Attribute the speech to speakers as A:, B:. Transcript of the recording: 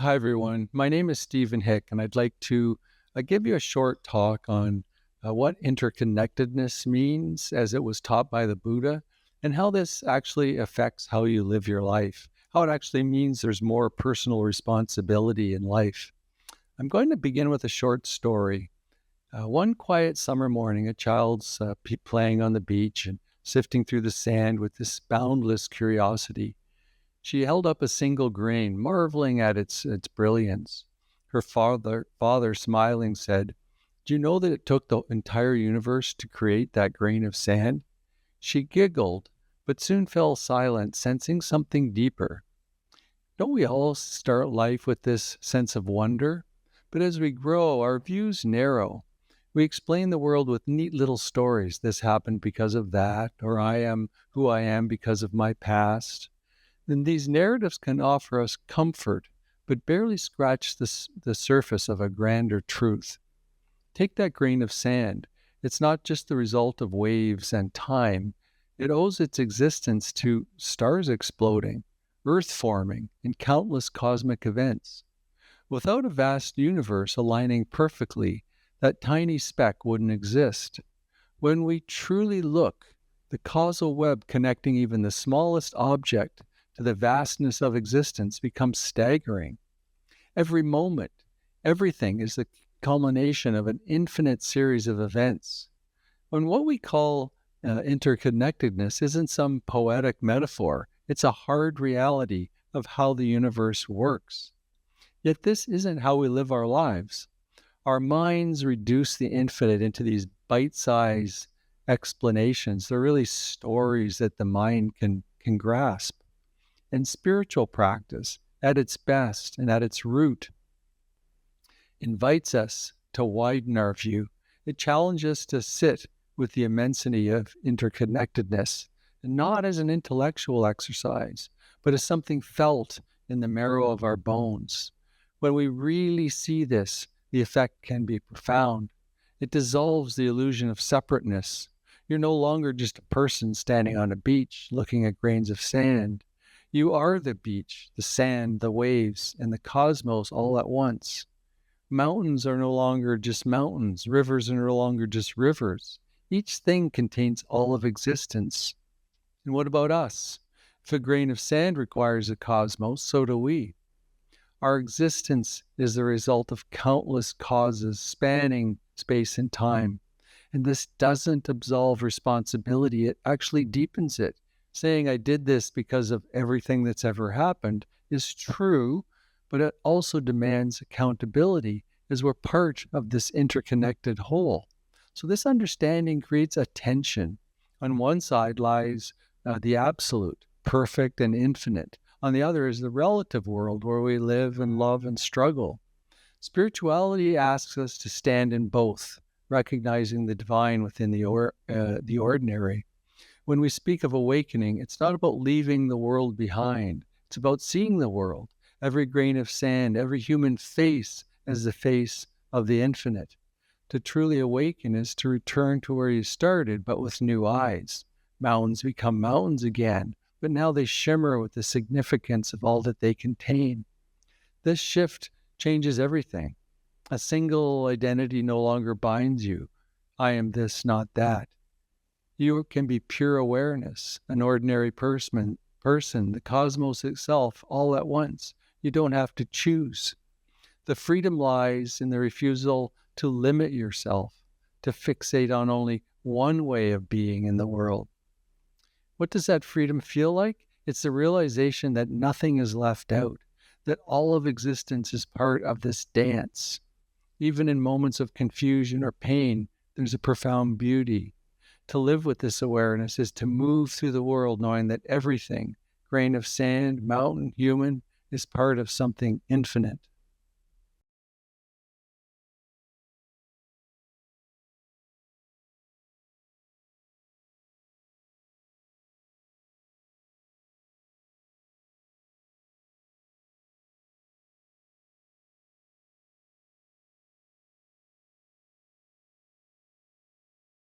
A: Hi, everyone. My name is Stephen Hick, and I'd like to give you a short talk on what interconnectedness means as it was taught by the Buddha, and how this actually affects how you live your life, how it actually means there's more personal responsibility in life. I'm going to begin with a short story. One quiet summer morning, a child's playing on the beach and sifting through the sand with this boundless curiosity. She held up a single grain, marveling at its brilliance. Her father, smiling, said, "Do you know that it took the entire universe to create that grain of sand?" She giggled, but soon fell silent, sensing something deeper. Don't we all start life with this sense of wonder? But as we grow, our views narrow. We explain the world with neat little stories. This happened because of that, or I am who I am because of my past. Then these narratives can offer us comfort, but barely scratch the surface of a grander truth. Take that grain of sand. It's not just the result of waves and time. It owes its existence to stars exploding, Earth forming, and countless cosmic events. Without a vast universe aligning perfectly, that tiny speck wouldn't exist. When we truly look, the causal web connecting even the smallest object to the vastness of existence becomes staggering. Every moment, everything is the culmination of an infinite series of events. And what we call interconnectedness isn't some poetic metaphor, it's a hard reality of how the universe works. Yet this isn't how we live our lives. Our minds reduce the infinite into these bite-sized explanations. They're really stories that the mind can grasp. And spiritual practice, at its best and at its root, invites us to widen our view. It challenges us to sit with the immensity of interconnectedness, and not as an intellectual exercise, but as something felt in the marrow of our bones. When we really see this, the effect can be profound. It dissolves the illusion of separateness. You're no longer just a person standing on a beach looking at grains of sand. You are the beach, the sand, the waves, and the cosmos all at once. Mountains are no longer just mountains. Rivers are no longer just rivers. Each thing contains all of existence. And what about us? If a grain of sand requires a cosmos, so do we. Our existence is the result of countless causes spanning space and time. And this doesn't absolve responsibility, it actually deepens it. Saying I did this because of everything that's ever happened is true, but it also demands accountability as we're part of this interconnected whole. So this understanding creates a tension. On one side lies the absolute, perfect and infinite. On the other is the relative world where we live and love and struggle. Spirituality asks us to stand in both, recognizing the divine within the ordinary. When we speak of awakening, it's not about leaving the world behind. It's about seeing the world, every grain of sand, every human face as the face of the infinite. To truly awaken is to return to where you started, but with new eyes. Mountains become mountains again, but now they shimmer with the significance of all that they contain. This shift changes everything. A single identity no longer binds you. I am this, not that. You can be pure awareness, an ordinary person, the cosmos itself, all at once. You don't have to choose. The freedom lies in the refusal to limit yourself, to fixate on only one way of being in the world. What does that freedom feel like? It's the realization that nothing is left out, that all of existence is part of this dance. Even in moments of confusion or pain, there's a profound beauty. To live with this awareness is to move through the world knowing that everything, grain of sand, mountain, human, is part of something infinite.